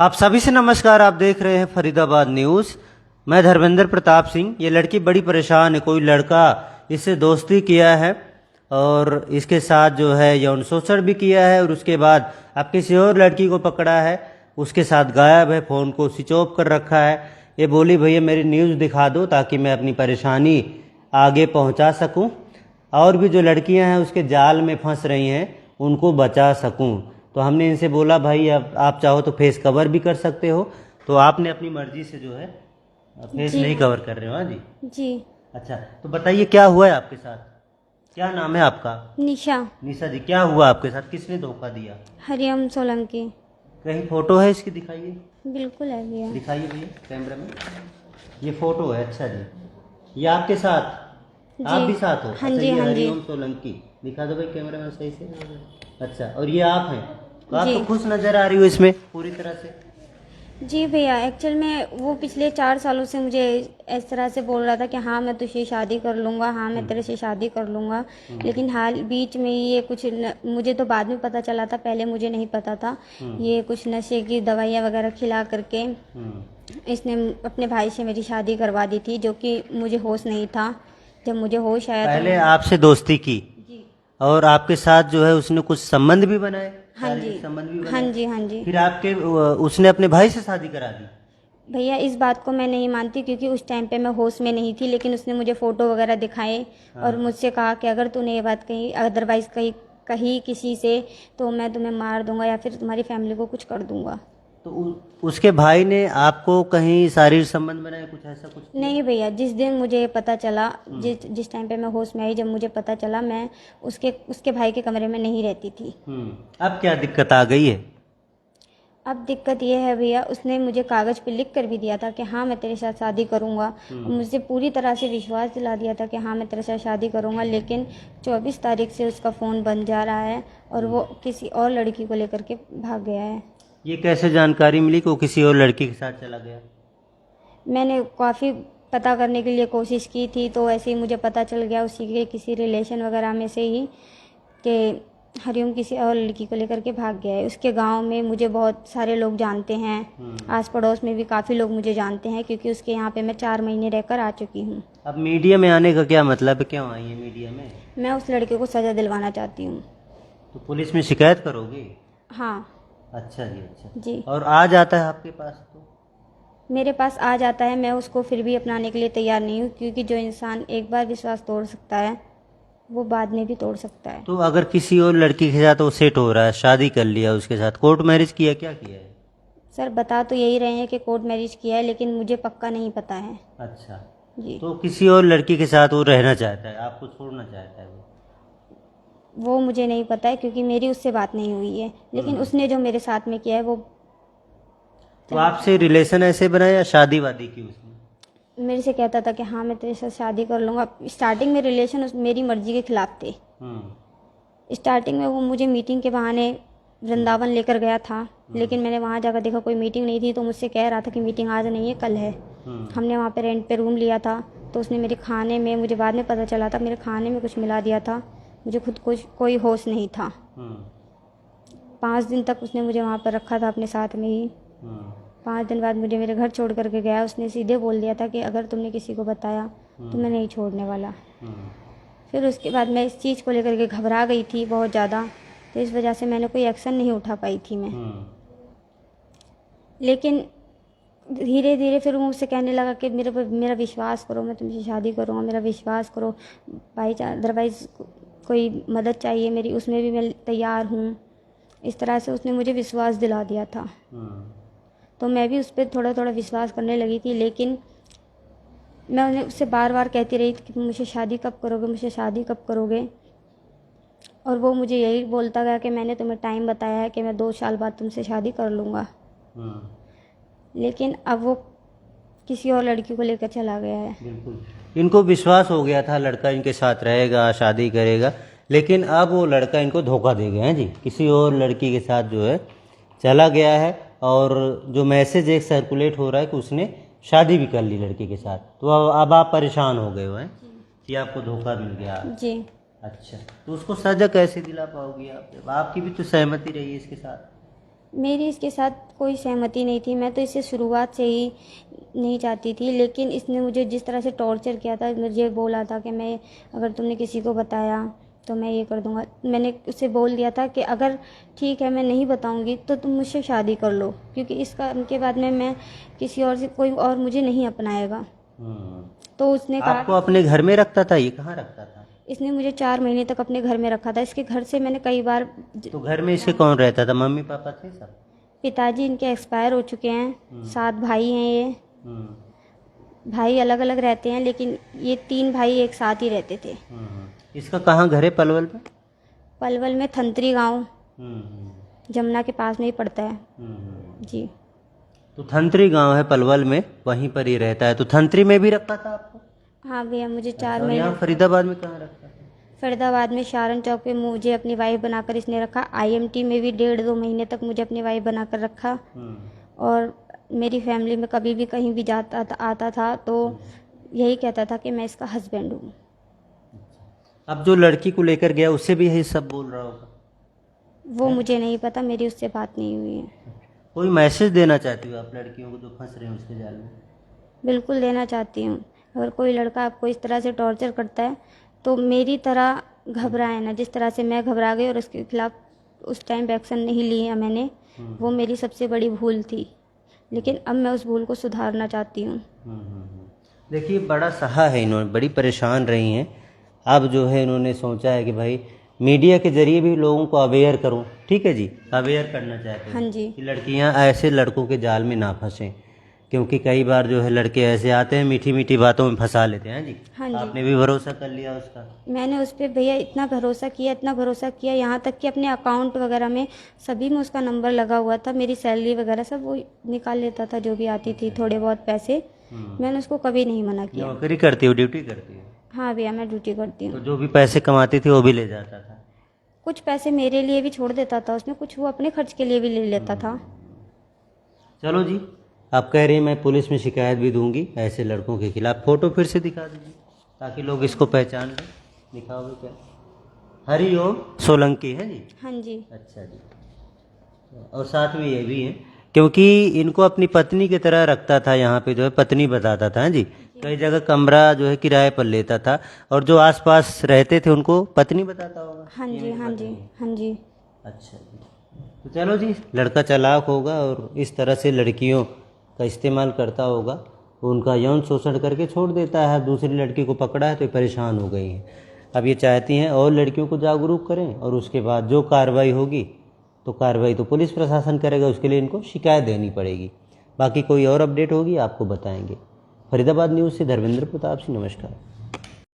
आप सभी से नमस्कार। आप देख रहे हैं फरीदाबाद न्यूज़। मैं धर्मेंद्र प्रताप सिंह। ये लड़की बड़ी परेशान है। कोई लड़का इससे दोस्ती किया है और इसके साथ जो है यौन शोषण भी किया है और उसके बाद अब किसी और लड़की को पकड़ा है, उसके साथ गायब है, फ़ोन को स्विच ऑफ कर रखा है। ये बोली भैया मेरी न्यूज़ दिखा दो ताकि मैं अपनी परेशानी आगे पहुंचा सकूं और भी जो लड़कियां हैं उसके जाल में फंस रही हैं उनको बचा सकूं। तो हमने इनसे बोला भाई अब आप चाहो तो फेस कवर भी कर सकते हो, तो आपने अपनी मर्जी से जो है फेस नहीं कवर कर रहे हो। हाँ जी जी। अच्छा, तो बताइए क्या हुआ है आपके साथ? क्या नाम है आपका? निशा। निशा जी, क्या हुआ आपके साथ? किसने धोखा दिया? हरिओम सोलंकी। कहीं फोटो है इसकी? दिखाइए। बिल्कुल है भैया। दिखाइए भैया कैमरा में। ये फोटो है। अच्छा जी, ये आपके साथ? आप भी साथ हो? हाँ अच्छा, जी, ये हाँ जी। हरिओम सोलंकी। दिखा दो भाई कैमरा में सही से। अच्छा, और ये आप हैं? तो आप जी। तो खुश नजर आ रही हो इसमें पूरी तरह से। जी भैया, एक्चुअल में वो पिछले 4 सालों से मुझे इस तरह से बोल रहा था कि हाँ मैं तुझसे शादी कर लूँगा, हाँ मैं तेरे से शादी कर लूँगा। लेकिन हाल बीच में ये कुछ मुझे तो बाद में पता चला था, पहले मुझे नहीं पता था। ये कुछ नशे की दवाइयाँ वगैरह खिला करके इसने अपने भाई से मेरी शादी करवा दी थी, जो कि मुझे होश नहीं था। जब मुझे होश आया तो पहले आपसे दोस्ती की जी। और आपके साथ जो है उसने कुछ संबंध भी बनाए? हाँ शारीरिक जी। संबंध भी हाँ बनाए? जी, हाँ जी। फिर आपके उसने अपने भाई से शादी करा दी? भैया इस बात को मैं नहीं मानती, क्योंकि उस टाइम पे मैं होश में नहीं थी, लेकिन उसने मुझे फ़ोटो वगैरह दिखाए और मुझसे कहा कि अगर तूने ये बात कही, अदरवाइज़ कही कही किसी से तो मैं तुम्हें मार दूंगा या फिर तुम्हारी फैमिली को कुछ कर दूंगा। तो उसके भाई ने आपको कहीं शारीरिक संबंध बनाए, कुछ ऐसा कुछ किया? नहीं भैया, जिस दिन मुझे पता चला, जिस टाइम पे मैं होश में आई, जब मुझे पता चला, मैं उसके भाई के कमरे में नहीं रहती थी। अब क्या दिक्कत आ गई है? अब दिक्कत ये है भैया, उसने मुझे कागज़ पे लिख कर भी दिया था कि हाँ मैं तेरे साथ शादी करूँगा और मुझे पूरी तरह से विश्वास दिला दिया था कि हाँ मैं तेरे साथ शादी करूँगा। लेकिन 24 तारीख से उसका फ़ोन बंद जा रहा है और वो किसी और लड़की को लेकर के भाग गया है। ये कैसे जानकारी मिली कि वो किसी और लड़की के साथ चला गया? मैंने काफ़ी पता करने के लिए कोशिश की थी, तो ऐसे ही मुझे पता चल गया उसी के किसी रिलेशन वगैरह में से ही कि हरिओम किसी और लड़की को लेकर के भाग गया है। उसके गांव में मुझे बहुत सारे लोग जानते हैं, आस पड़ोस में भी काफ़ी लोग मुझे जानते हैं, क्योंकि उसके यहाँ पे मैं 4 महीने रहकर आ चुकी हूँ। अब मीडिया में आने का क्या मतलब है? क्यों आई है मीडिया में? मैं उस लड़के को सज़ा दिलवाना चाहती हूँ। तो पुलिस में शिकायत करोगे? हाँ अच्छा जी, अच्छा जी। और आ जाता है आपके पास तो? मेरे पास आ जाता है, मैं उसको फिर भी अपनाने के लिए तैयार नहीं हूँ, क्योंकि जो इंसान एक बार विश्वास तोड़ सकता है वो बाद में भी तोड़ सकता है। तो अगर किसी और लड़की के साथ वो सेट हो रहा है, शादी कर लिया उसके साथ, कोर्ट मैरिज किया, क्या किया है? सर बता तो यही रहे हैं कि कोर्ट मैरिज किया है, लेकिन मुझे पक्का नहीं पता है। अच्छा, जी। तो किसी और लड़की के साथ वो रहना चाहता है, आपको छोड़ना चाहता है वो मुझे नहीं पता है, क्योंकि मेरी उससे बात नहीं हुई है, लेकिन उसने जो मेरे साथ में किया है वो तो आपसे रिलेशन ऐसे बनाया या शादी वादी की उसने? मेरे से कहता था कि हाँ मैं तेरे साथ शादी कर लूँगा। स्टार्टिंग में रिलेशन मेरी मर्जी के खिलाफ थे। स्टार्टिंग में वो मुझे मीटिंग के बहाने वृंदावन लेकर गया था, लेकिन मैंने वहाँ जाकर देखा कोई मीटिंग नहीं थी, तो मुझसे कह रहा था कि मीटिंग आज नहीं है कल है। हमने वहाँ पे रेंट पे रूम लिया था, तो उसने मेरे खाने में, मुझे बाद में पता चला था, मेरे खाने में कुछ मिला दिया था। मुझे खुद कुछ कोई होश नहीं था। 5 दिन तक उसने मुझे वहाँ पर रखा था अपने साथ में ही। 5 दिन बाद मुझे मेरे घर छोड़ करके गया। उसने सीधे बोल दिया था कि अगर तुमने किसी को बताया तो मैं नहीं छोड़ने वाला। फिर उसके बाद मैं इस चीज़ को लेकर के घबरा गई थी बहुत ज़्यादा, तो इस वजह से मैंने कोई एक्शन नहीं उठा पाई थी मैं। लेकिन धीरे धीरे फिर वो मुझसे कहने लगा कि मेरा विश्वास करो, मैं तुमसे शादी करूँगा, मेरा विश्वास करो, भाई अदरवाइज़ कोई मदद चाहिए मेरी, उसमें भी मैं तैयार हूँ। इस तरह से उसने मुझे विश्वास दिला दिया था। तो मैं भी उस पर थोड़ा थोड़ा विश्वास करने लगी थी, लेकिन मैं उन्हें उससे बार बार कहती रही थी कि तुम मुझसे शादी कब करोगे, मुझसे शादी कब करोगे। और वो मुझे यही बोलता गया कि मैंने तुम्हें टाइम बताया है कि मैं 2 साल बाद तुमसे शादी कर लूँगा। लेकिन अब वो किसी और लड़की को लेकर चला गया है। बिल्कुल, इनको विश्वास हो गया था लड़का इनके साथ रहेगा, शादी करेगा, लेकिन अब वो लड़का इनको धोखा दे गया है जी, किसी और लड़की के साथ जो है चला गया है। और जो मैसेज एक सर्कुलेट हो रहा है कि उसने शादी भी कर ली लड़की के साथ, तो अब आप परेशान हो गए हो हैं कि आपको धोखा मिल गया जी। अच्छा, तो उसको सजा कैसे दिला पाओगी आप? आपकी भी तो सहमति रही है इसके साथ। मेरी इसके साथ कोई सहमति नहीं थी। मैं तो इससे शुरुआत से ही नहीं चाहती थी, लेकिन इसने मुझे जिस तरह से टॉर्चर किया था, मुझे बोला था कि मैं अगर तुमने किसी को बताया तो मैं ये कर दूंगा। मैंने उसे बोल दिया था कि अगर ठीक है मैं नहीं बताऊंगी तो तुम मुझसे शादी कर लो, क्योंकि इसका उनके बाद में मैं किसी और से कोई और मुझे नहीं अपनाएगा। तो उसने कहा, आपको अपने घर में रखता था? ये कहाँ रखता था? इसने मुझे 4 महीने तक अपने घर में रखा था। इसके घर से मैंने कई बार, तो घर में इसके कौन रहता था? मम्मी पापा थे सब? पिताजी इनके एक्सपायर हो चुके हैं, 7 भाई हैं ये। भाई अलग अलग रहते हैं, लेकिन ये 3 भाई एक साथ ही रहते थे। इसका कहाँ घर है? पलवल में? पलवल में थंतरी गांव जमुना के पास में ही पड़ता है जी। तो थंतरी गांव है पलवल में, वहीं पर ही रहता है। तो थंतरी में भी रखता था आपको? हाँ भैया, मुझे 4 और महीने। यहाँ फरीदाबाद में कहाँ रखता था? फरीदाबाद में शारण चौक पे मुझे अपनी वाइफ बनाकर इसने रखा। IMT में भी 1.5-2 महीने तक मुझे अपनी वाइफ बनाकर रखा। और मेरी फैमिली में कभी भी कहीं भी जाता था, आता था तो यही कहता था कि मैं इसका हस्बैंड हूँ। अब जो लड़की को लेकर गया उससे भी यही सब बोल रहा होगा? वो मुझे नहीं पता, मेरी उससे बात नहीं हुई है। कोई मैसेज देना चाहती हो आप लड़कियों को जो फंस रहे हैं उसके जाल में? बिल्कुल देना चाहती हूँ। अगर कोई लड़का आपको इस तरह से टॉर्चर करता है तो मेरी तरह घबराए ना, जिस तरह से मैं घबरा गई और उसके खिलाफ उस टाइम एक्शन नहीं लिया मैंने। वो मेरी सबसे बड़ी भूल थी, लेकिन अब मैं उस भूल को सुधारना चाहती हूँ। देखिए, बड़ा सहा है, इन्होंने बड़ी परेशान रही हैं। अब जो है इन्होंने सोचा है कि भाई मीडिया के जरिए भी लोगों को अवेयर करूं। ठीक है जी, अवेयर करना चाहते हैं हाँ जी। कि लड़कियां ऐसे लड़कों के जाल में ना फंसें, क्योंकि कई बार जो है लड़के ऐसे आते हैं मीठी मीठी बातों में फंसा लेते हैं जी। हाँ जी। आपने भी भरोसा कर लिया उसका? मैंने उस पर भैया इतना भरोसा किया, यहाँ तक कि अपने अकाउंट वगैरह में सभी में उसका नंबर लगा हुआ था। मेरी सैलरी वगैरह सब वो निकाल लेता था, जो भी आती थी थोड़े बहुत पैसे। मैंने उसको कभी नहीं मना किया। नौकरी करती हो, ड्यूटी करती हो? हाँ भैया, मैं ड्यूटी करती हूँ। तो जो भी पैसे कमाती थी वो भी ले जाता था? कुछ पैसे मेरे लिए भी छोड़ देता था उसमें, कुछ वो अपने खर्च के लिए भी ले लेता था। चलो जी, आप कह रही हैं मैं पुलिस में शिकायत भी दूंगी ऐसे लड़कों के खिलाफ। फोटो फिर से दिखा दीजिए ताकि लोग इसको पहचान लें। दिखाओगे क्या? हरिओम सोलंकी है जी? हाँ जी। अच्छा जी। और साथ में ये भी है, क्योंकि इनको अपनी पत्नी की तरह रखता था। यहाँ पे जो है पत्नी बताता था जी। कई जगह कमरा जो है किराए पर लेता था, और जो आसपास रहते थे उनको पत्नी बताता होगा। हाँ जी। हाँ जी। हाँ जी। अच्छा जी। तो चलो जी, लड़का चालाक होगा और इस तरह से लड़कियों का इस्तेमाल करता होगा, उनका यौन शोषण करके छोड़ देता है। दूसरी लड़की को पकड़ा है तो ये परेशान हो गई हैं। अब ये चाहती हैं और लड़कियों को जागरूक करें, और उसके बाद जो कार्रवाई होगी तो कार्रवाई तो पुलिस प्रशासन करेगा, उसके लिए इनको शिकायत देनी पड़ेगी। बाकी कोई और अपडेट होगी आपको बताएंगे। फरीदाबाद न्यूज़ से धर्मेंद्र प्रताप सिंह, नमस्कार।